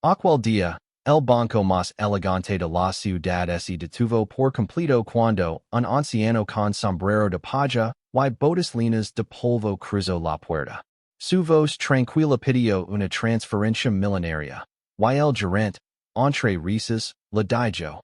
Aquel día, el banco más elegante de la ciudad se detuvo por completo cuando un anciano con sombrero de paja y botas linas de polvo cruzó la puerta. Su voz tranquila pidió una transferencia milenaria. Y el gerente, entre risas, le dijo,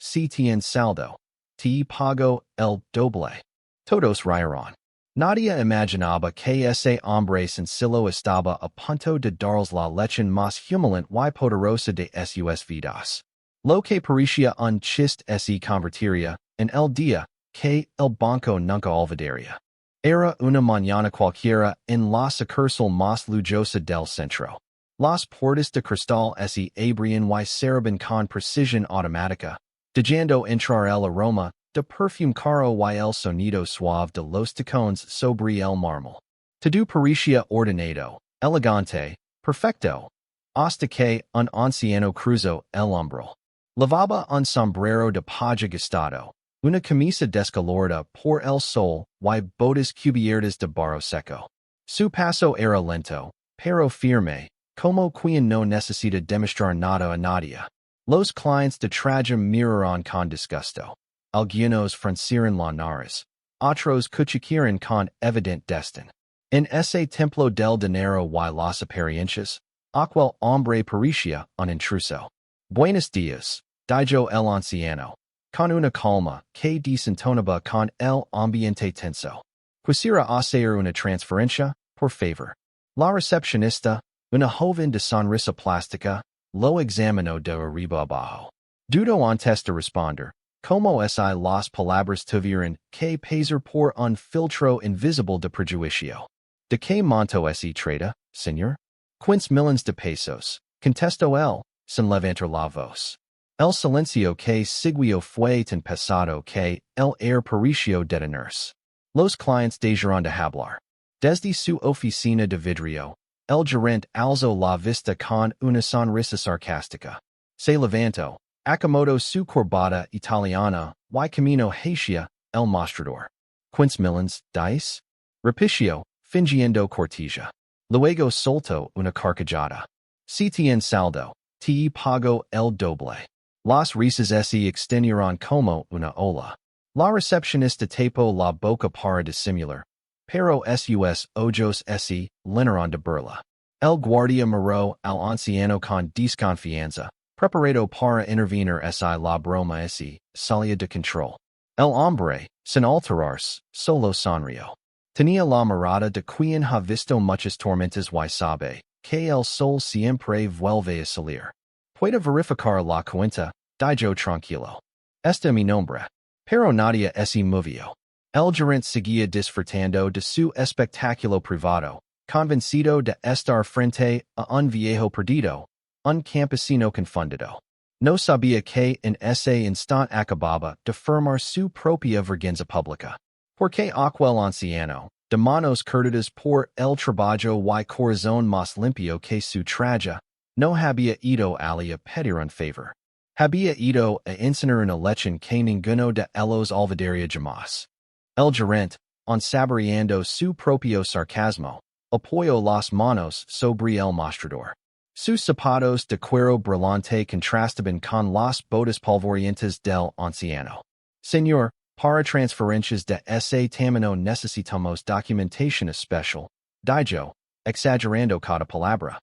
si tienes saldo, te pago el doble. Todos rieron. Nadie imaginaba que ese hombre sencillo estaba a punto de darles la lección más humilante y poderosa de sus vidas. Lo que parecía un chiste se convertiría en el día que el banco nunca olvidaría. Era una mañana cualquiera en la sucursal más lujosa del centro. Las puertas de cristal se abrían y cerraban con precisión automática, dejando entrar el aroma de perfume caro y el sonido suave de los tacones sobre el mármol. Todo parecía ordenado, elegante, perfecto, hasta que un anciano cruzó el umbral. Llevaba un sombrero de paja gastado, una camisa descolorida por el sol y botas cubiertas de barro seco. Su paso era lento, pero firme, como quien no necesita demostrar nada a nadie. Los clientes de traje miraron con disgusto. Algunos fruncieron la nariz, otros cuchichearon con evident desdén. En ese templo del dinero y las apariencias, aquel hombre parecía un intruso. Buenos días, dijo el anciano, con una calma que desentonaba con el ambiente tenso. Quisiera hacer una transferencia, por favor. La recepcionista, una joven de sonrisa plástica, lo examinó de arriba abajo. Dudo antes de responder. Como si las palabras tuvieran que pasar por un filtro invisible de prejuicio. ¿De qué monto se trata, señor? 15 millones de pesos, contestó él, sin levantar la voz. El silencio que siguió fue tan pesado que el air pareció detenerse. Los clientes dejaron de hablar. Desde su oficina de vidrio, el gerente alzó la vista con una sonrisa sarcástica. Se levantó, acomodó su corbata italiana y camino hacia el mostrador. 15 millones, dice? Repitió, fingiendo cortesía. Luego soltó una carcajada. Si tienes saldo, te pago el doble. Las risas se extendieron como una ola. La recepcionista tapó la boca para disimular, pero sus ojos se llenaron de burla. El guardia miró al anciano con desconfianza, preparado para intervenir si la broma salía de control. El hombre, sin alterarse, solo sonrió. Tenía la mirada de quien ha visto muchas tormentas y sabe que el sol siempre vuelve a salir. Puede verificar la cuenta, dijo tranquilo. Este mi nombre. Pero nadie se movió. El gerente seguía disfrutando de su espectáculo privado, convencido de estar frente a un viejo perdido, un campesino confundido. No sabía que en ese instante acababa de formar su propia vergüenza pública. Porque aquel anciano, de manos curtidas por el trabajo y corazón más limpio que su traje, no había ido a pedir un favor. Había ido a enseñar una lección que ninguno de ellos olvidaría jamás. El gerente, saboreando su propio sarcasmo, apoyó las manos sobre el mostrador. Sus zapatos de cuero brillante contrastaban con las botas polvorientas del anciano. Señor, para transferencias de ese tamaño necesitamos documentación especial, dijo, exagerando cada palabra.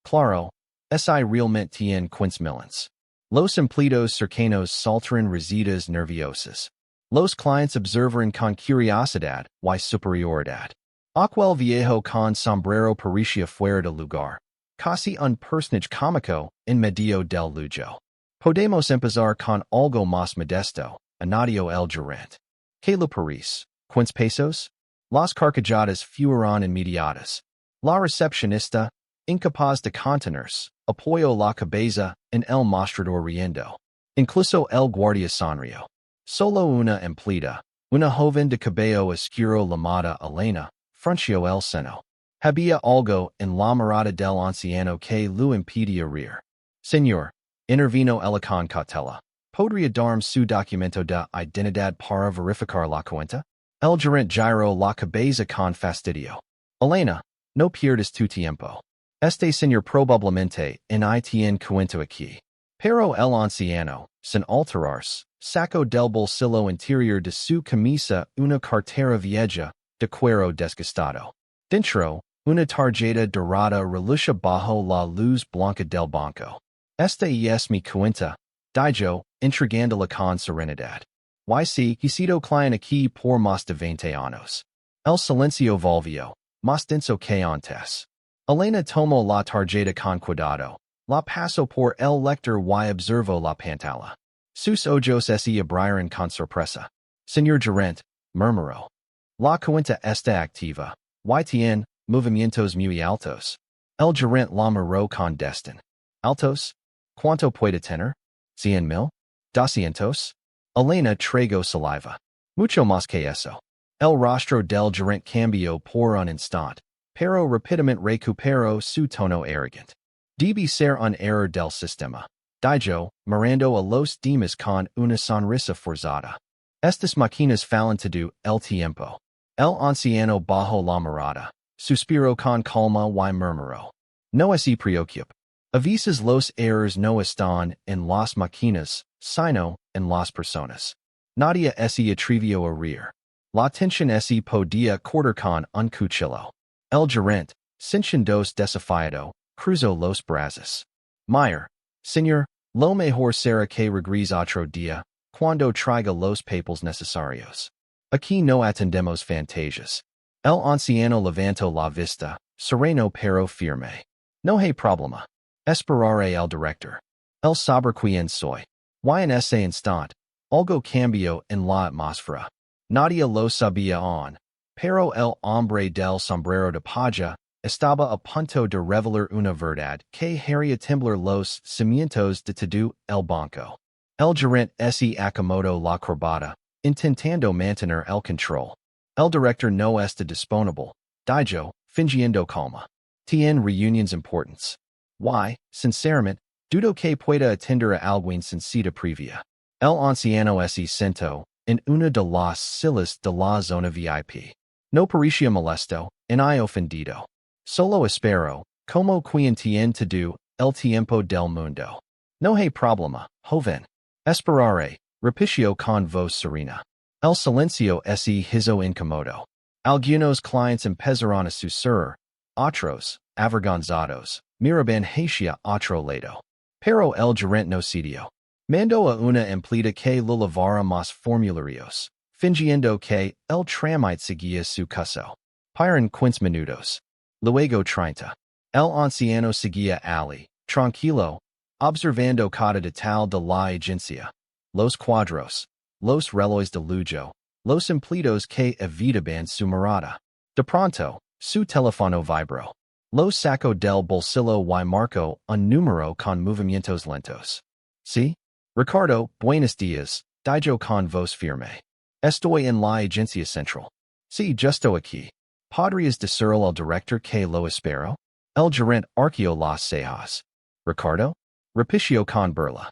Claro, si realmente tiene 15 millones. Los empleados cercanos saltaron risitas nerviosas. Los clientes observaron con curiosidad y superioridad. Aquel viejo con sombrero parecía fuera de lugar, casi un personaje cómico en medio del lujo. Podemos empezar con algo más modesto, añadió el gerente. ¿Qué le parece? 15 pesos? Las carcajadas fueron inmediatas. La recepcionista, incapaz de contenerse, apoyó la cabeza en el mostrador riendo. Incluso el guardia sonrió. Solo una empleada, una joven de cabello oscuro llamada Elena, frunció el seno. Había algo en la mirada del anciano que lo impedía reír. Señor, intervino el con cautela. ¿Podría darme su documento de identidad para verificar la cuenta? El gerente giró la cabeza con fastidio. Elena, no pierdas tu tiempo. Este señor probablemente en itien cuento aquí. Pero el anciano, sin alterarse, sacó del bolsillo interior de su camisa una cartera vieja, de cuero desgastado. Dentro, una tarjeta dorada reluce bajo la luz blanca del banco. Esta es mi cuenta, dijo, entregándola con serenidad. He sido cliente aquí por más de 20 años. El silencio volvió, más denso que antes. Elena tomó la tarjeta con cuidado, la pasó por el lector y observó la pantalla. Sus ojos se abrieron con sorpresa. Señor Gerente, murmuró. La cuenta está activa. Tiene movimientos muy altos. El gerente la miró con desdén. ¿Altos? ¿Cuánto puede tener? ¿100,000? ¿200? Elena tragó saliva. Mucho más que eso. El rostro del gerente cambió por un instante, pero rápidamente recuperó su tono arrogante. Debe ser un error del sistema, dijo, mirando a los demás con una sonrisa forzada. Estas máquinas fallan todo el tiempo. El anciano bajó la mirada, suspiró con calma y murmuró. No se preocupe. A veces los errores no están en las máquinas, sino en las personas. Nadie se atrevió a reír. La tensión se podía cortar con un cuchillo. El gerente, sintiéndose desafiado, cruzó los brazos. Señor, lo mejor será que regrese otro día, cuando traiga los papeles necesarios. Aquí no atendemos fantasías. El anciano levantó la vista, sereno pero firme. No hay problema. Esperaré el director. El saber quién soy. En ese instante, algo cambió en la atmósfera. Nadie lo sabía aún, pero el hombre del sombrero de paja estaba a punto de revelar una verdad que haría temblar los cimientos de todo el banco. El gerente se acomodó la corbata, intentando mantener el control. El director no está disponible, dijo, fingiendo calma. Tiene reuniones importantes. Sinceramente, dudo que pueda atender a alguien sin cita previa. El anciano se sentó en una de las sillas de la zona VIP. No parecía molesto, ni ofendido. Solo espero, como quien tiene todo el tiempo del mundo. No hay problema, joven. Esperaré, repitió con voz serena. El silencio se hizo incómodo. Algunos clientes empezaron a susurrar, otros, avergonzados, miraban hacia otro lado. Pero el gerente no cedió. Mandó a una empleada que le lavara más formularios, fingiendo que el trámite seguía su curso. Pasaron 15 minutos. Luego 30. El anciano seguía allí, tranquilo, observando cada detalle de la agencia. Los cuadros, los relojes de lujo, los empleados que evitaban su mirada. De pronto, su teléfono vibró. Lo sacó del bolsillo y marcó un número con movimientos lentos. ¿Sí? Ricardo, buenos días, dijo con voz firme. Estoy en la agencia central. Sí, justo aquí. ¿Podrías decirle al director que lo espero? El gerente arqueó las cejas. ¿Ricardo? Repitió con burla.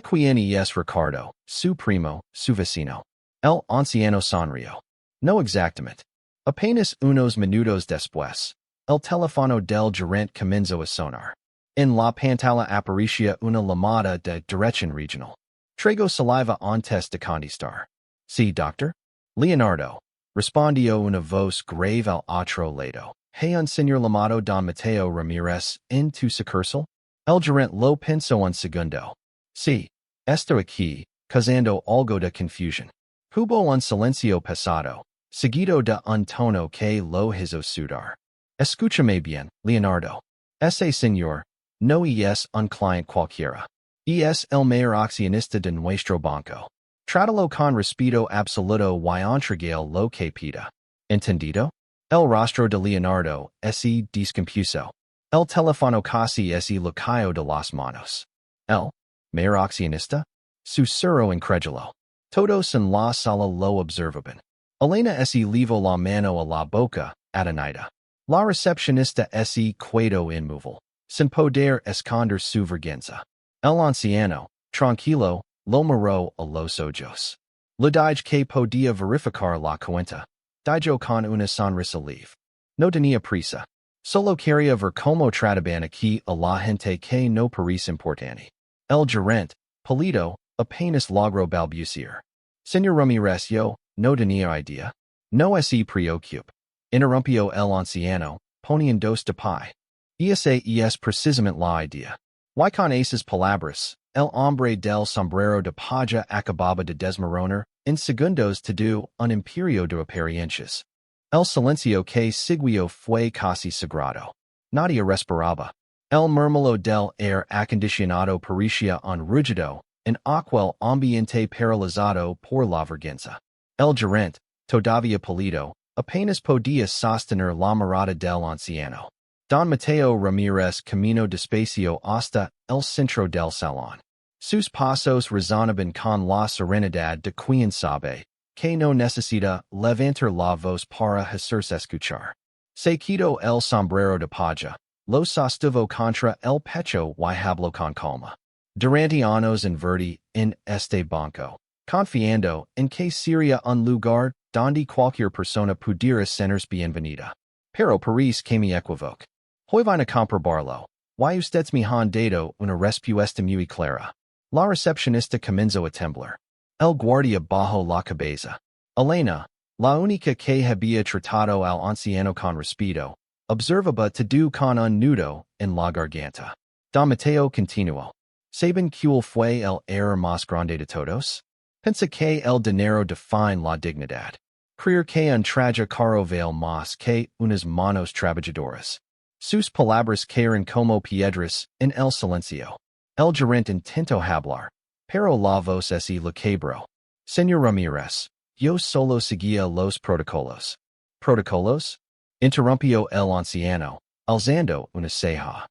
¿Quién es Ricardo, su primo, su vecino? El anciano sonrió. No exactamente. Apenas unos minutos después, el teléfono del gerente comenzó a sonar. En la pantalla aparecía una llamada de dirección regional. Traigo saliva antes de contestar. Sí, doctor? Leonardo. Respondió una voz grave al otro lado. Hey, un señor llamado Don Mateo Ramírez, ¿en tu sucursal? El gerente lo pensó un segundo. Sí, estoy aquí, causando algo de confusión. Hubo un silencio pesado, seguido de un tono que lo hizo sudar. Escúchame bien, Leonardo. Ese señor no es un cliente cualquiera. Es el mayor accionista de nuestro banco. Trátalo con respeto absoluto y entregue lo que pida. ¿Entendido? El rostro de Leonardo se descompuso. El teléfono casi se le cayó de las manos. ¿El mayor accionista? Susurró incrédulo. Todos en la sala lo observaban. Elena se llevó la mano a la boca, atonida. La recepcionista se quedó inmóvil, sin poder esconder su vergüenza. El anciano, tranquilo, lo miró a los ojos. Le dije que podía verificar la cuenta, dijo con una sonrisa leve. No tenía prisa. Solo quería ver cómo trataban aquí a la gente que no parece importante. El gerente, Polito, apenas logró balbucear. Señor Ramirez, yo no tenía idea. No se preocupe. Interrumpió el anciano, poniéndose de pie. Esa es precisamente la idea. Y con esas palabras, el hombre del sombrero de paja acababa de desmoronar en segundos todo un imperio de apariencias. El silencio que siguió fue casi sagrado. Nadie respiraba. El murmullo del aire acondicionado parecía un rugido en aquel ambiente paralizado por la vergüenza. El gerente, todavía pálido, apenas podía sostener la mirada del anciano. Don Mateo Ramírez caminó despacio hasta el centro del salón. Sus pasos resonaban con la serenidad de quien sabe que no necesita levantar la voz para hacerse escuchar. Se quitó el sombrero de paja, lo sostuvo contra el pecho y habló con calma. Durante años invertí en este banco, confiando en que sería un lugar donde cualquier persona pudiera sentirse bienvenida. Pero parece que me equivoco. Hoy vine a comprobarlo. Y usted me han dado una respuesta muy clara. La recepcionista comenzó a temblar. El guardia bajó la cabeza. Elena, la única que había tratado al anciano con respeto, observaba todo con un nudo en la garganta. Don Mateo continuó. ¿Saben cuál fue el error más grande de todos? Pensa que el dinero define la dignidad. Creer que un traje caro vale más que unas manos trabajadoras. Sus palabras cayeron como piedras en el silencio. El gerente intentó hablar, pero la voz se le quebró. Señor Ramírez, yo solo seguía los protocolos. ¿Protocolos? Interrumpió el anciano, alzando una ceja.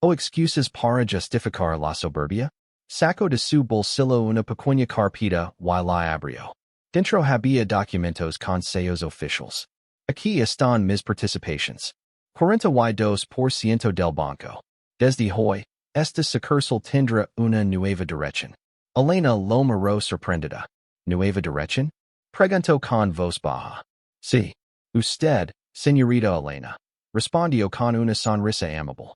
¿O excusas para justificar la soberbia? Sacó de su bolsillo una pequeña carpeta y la abrió. Dentro había documentos con sellos oficiales. Aquí están mis participaciones. 42% del banco. Desde hoy, esta sucursal tendrá una nueva dirección. Elena lo miró sorprendida. ¿Nueva dirección? Preguntó con voz baja. Sí. Usted, señorita Elena, respondió con una sonrisa amable.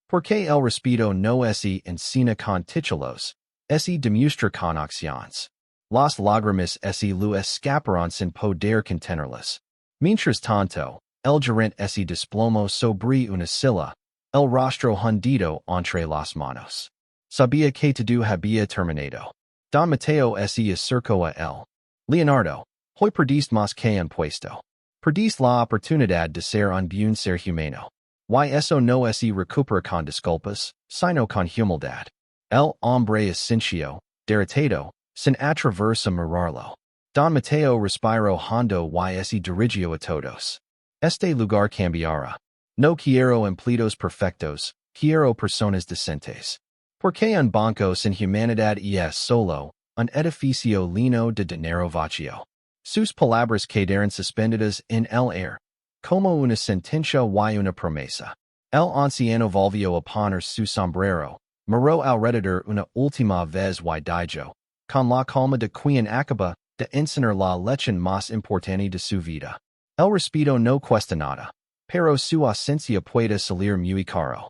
Porque el respeto no se enseña con títulos, se demuestra con acciones. Las lágrimas se lo escaparon sin poder contenerlas. Mientras tanto, el gerente se desplomó sobre una silla, el rostro hundido entre las manos. Sabía que todo había terminado. Don Mateo se acercó a él. Leonardo, hoy perdiste más que un puesto. Perdiste la oportunidad de ser un buen ser humano. Y eso no se recupera con disculpas, sino con humildad. El hombre sintió, derrotado, sin atreverse a mirarlo. Don Mateo respiró hondo y se dirigió a todos. Este lugar cambiará. No quiero empleados perfectos, quiero personas decentes. Porque un banco sin humanidad es solo un edificio lleno de dinero vacío. Sus palabras quedaron suspendidas en el aire, como una sentencia y una promesa. El anciano volvió a poner su sombrero, miró alrededor una última vez y dijo, con la calma de quien acaba de enseñar la lección más importante de su vida. El respeto no cuesta nada, pero su ausencia puede salir muy caro.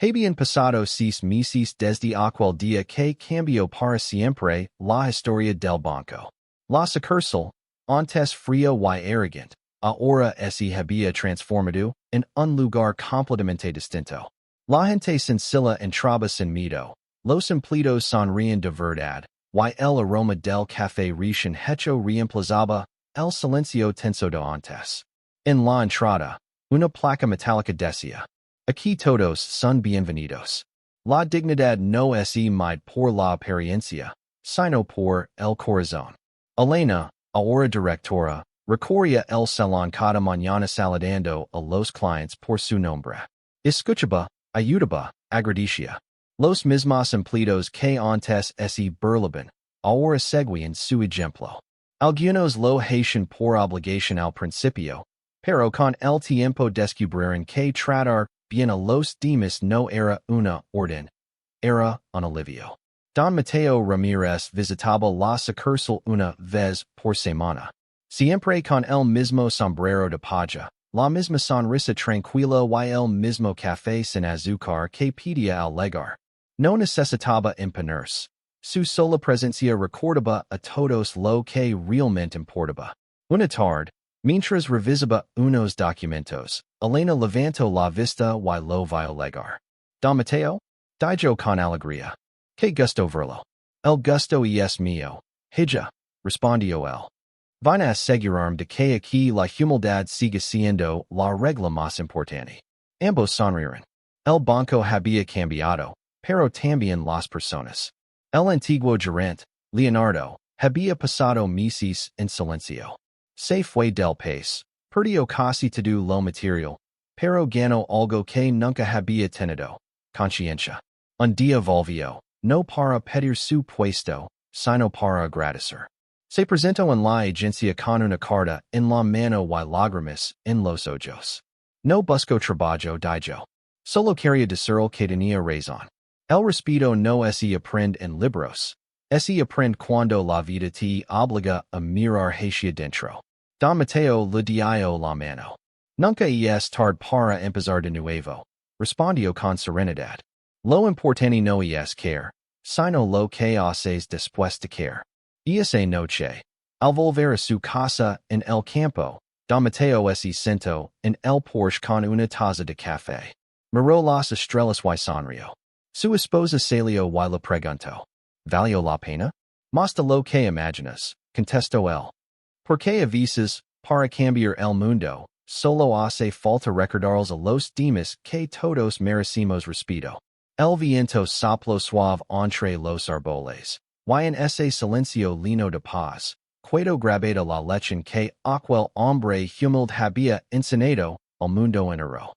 Habían pasado 6 meses desde aquel día que cambió para siempre la historia del banco. La sucursal, antes fría y arrogante, ahora se había transformado en un lugar completamente distinto. La gente sencilla entraba sin miedo, los empleados sonrían de verdad, y el aroma del café recién hecho reemplazaba el silencio tenso de antes. En la entrada, una placa metálica decía, aquí todos son bienvenidos. La dignidad no es mide por la apariencia, sino por el corazón. Elena, ahora directora, recorría el salón cada mañana saludando a los clientes por su nombre. Escuchaba, ayudaba, agradecía. Los mismos empleados que antes se burlaban, ahora seguían su ejemplo. Algunos lo hacían por obligación al principio, pero con el tiempo descubrieron que tratar bien a los demás no era una orden, era un alivio. Don Mateo Ramírez visitaba la sucursal una vez por semana. Siempre con el mismo sombrero de paja, La misma sonrisa tranquila y el mismo café sin azúcar que pedía al llegar. No necesitaba imponerse. Su sola presencia recordaba a todos lo que realmente importaba. Una tarde, mientras revisaba unos documentos, Elena levantó la vista y lo vio llegar. Don Mateo? Dijo con alegría. Que gusto verlo. El gusto es mío. Hija, respondió él. Vine a asegurarme de que aquí la humildad sigue siendo la regla más importante. Ambos sonrieron. El banco había cambiado, pero también las personas. El antiguo gerente, Leonardo, había pasado meses en silencio. Se fue del país, perdió casi todo lo material, pero ganó algo que nunca había tenido, conciencia. Un día volvió, no para pedir su puesto, sino para agradecer. Se presentó en la agencia con una carta en la mano y lágrimas en los ojos. No busco trabajo, dijo. Solo quería decir que tenía razón. El respeto no se aprende en libros. Se aprende cuando la vida te obliga a mirar hacia dentro. Don Mateo le dio la mano. Nunca es tarde para empezar de nuevo, respondió con serenidad. Lo importante no es care, sino lo que haces después de care. Esa noche, al volver a su casa en el campo, Don Mateo se sentó en el porche con una taza de café. Miró las estrellas y sonrió. Su esposa salió y le preguntó. ¿Valió la pena? Más de lo que imaginas, contestó él. Porque a veces, para cambiar el mundo, solo hace falta recordarles a los demás que todos merecemos respeto. El viento soplo suave entre los árboles. Y en ese silencio lleno de paz, quedó grabada la lección que aquel hombre humilde había enseñado al mundo entero.